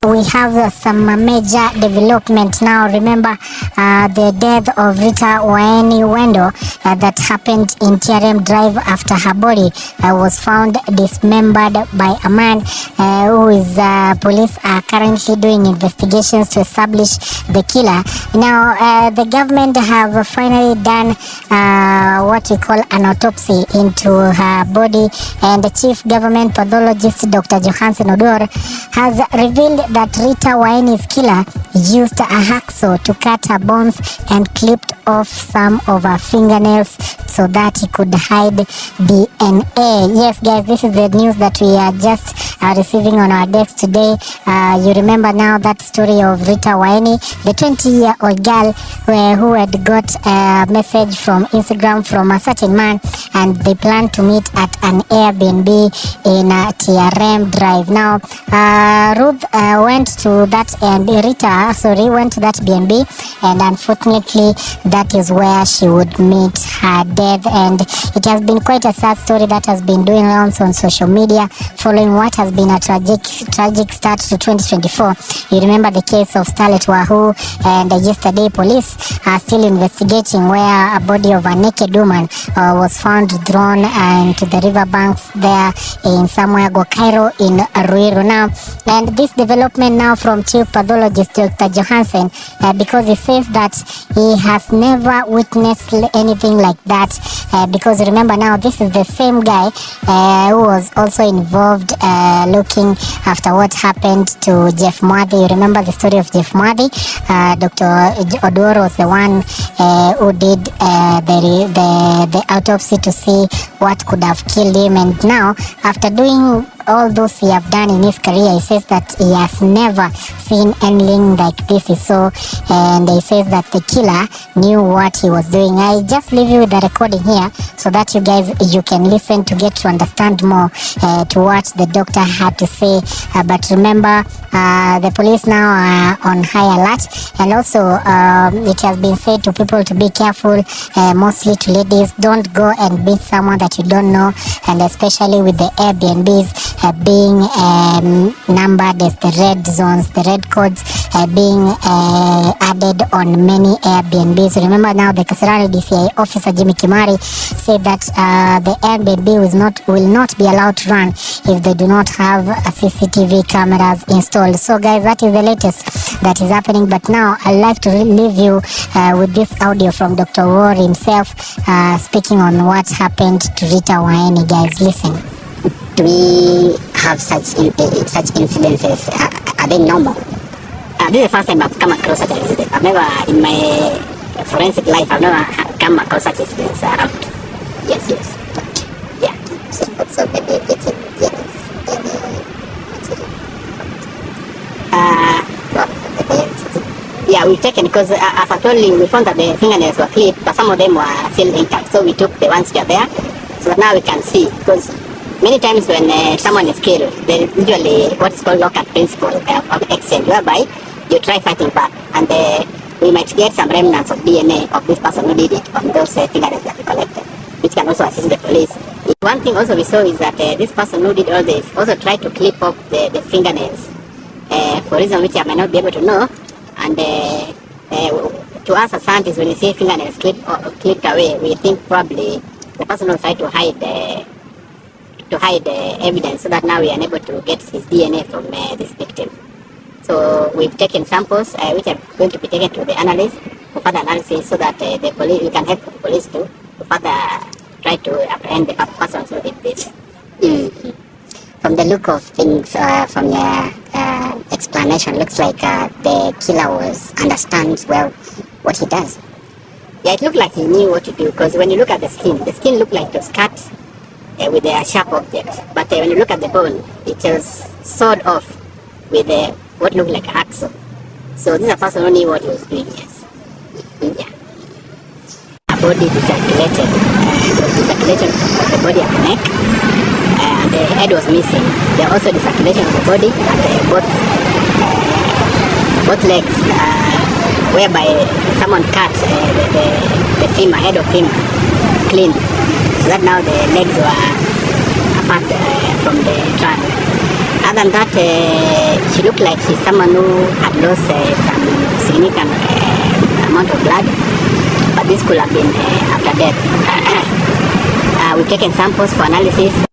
we have some major development now. Remember the death of Rita Waeni Wendo that happened in TRM Drive after her body was found dismembered by a man who is police are currently doing investigations to establish the killer. Now the government have finally done what we call an autopsy into her body, and the chief government pathologist Dr. Johansen Odor has revealed that Rita Waeni's killer used a hacksaw to cut her bones and clipped off some of her fingernails so that he could hide DNA. Yes, guys, this is the news that we are just receiving on our desk today. You remember now that story of Rita Waeni, the 20-year-old girl who had got a message from Instagram from a certain man, and they planned to meet at an Airbnb in TRM Drive. Now, Ruth went to that, and Rita, went to that B&B, and unfortunately, that is where she would meet her death. And it has been quite a sad story that has been doing rounds on social media following what has been a tragic start to 2024. You remember the case of Starlet Wahoo, and yesterday police are still investigating where a body of a naked woman was found thrown into the riverbanks there in somewhere Gokairo in Ruiru now. And this development now from chief pathologist Dr. Johansen, because he says that he has never witnessed anything like that, because remember now this is the same guy who was also involved looking after what happened to Jeff Mwadhi. You remember the story of Jeff Mwadhi? Dr. Odor was the one who did the autopsy to see what could have killed him, and now after doing all those he have done in his career, he says that he has never seen anything like this he saw, and he says that the killer knew what he was doing. I just leave you with the recording here so that you guys can listen to get to understand more to what the doctor had to say. But remember, the police now are on high alert, and also it has been said to people to be careful, mostly to ladies. Don't go and meet someone that you don't know, and especially with the Airbnbs being numbered as the red zones, the red codes being added on many Airbnbs. Remember now the Kasarani DCI officer Jimmy Kimari said that the Airbnb will not be allowed to run if they do not have CCTV cameras installed. So guys, that is the latest that is happening. But now I'd like to leave you with this audio from Dr. War himself speaking on what happened to Rita Waeni. Guys, listen. Do we have such incidences? Are they normal? This is the first time I've come across such an incident. I've never, in my forensic life, I've never come across such incidents around. Yes. Yeah. So maybe it's yeah, we've taken, because as I told you, we found that the fingernails were clipped, but some of them were still intact. So we took the ones that are there, so that now we can see. Because many times when someone is killed, there is usually what is called lockout principle of exchange, whereby you try fighting back, and we might get some remnants of DNA of this person who did it on those fingernails that we collected, which can also assist the police. One thing also we saw is that this person who did all this also tried to clip up the fingernails for reason which I might not be able to know. And to us as scientists, when you see fingernails clipped away, we think probably the person will try to hide evidence, so that now we are unable to get his DNA from this victim. So we've taken samples which are going to be taken to the analyst for further analysis, so that the police, we can help the police to further try to apprehend the persons who did this. Mm-hmm. From the look of things, from your explanation, looks like the killer understands well what he does. Yeah, it looked like he knew what to do, because when you look at the skin looked like it was cut with a sharp object, but when you look at the bone, it was sawed off with what looked like a hacksaw. So this is a person who knew what he was doing. Yes. Yeah. A body desaturated, desaturated of the body at the neck, and the head was missing. There also desaturated of the body at both legs, whereby someone cut the femur, head of femur, clean, so that now the legs were apart from the trunk. Other than that, she looked like she's someone who had lost some significant amount of blood, but this could have been after death. We've taken samples for analysis,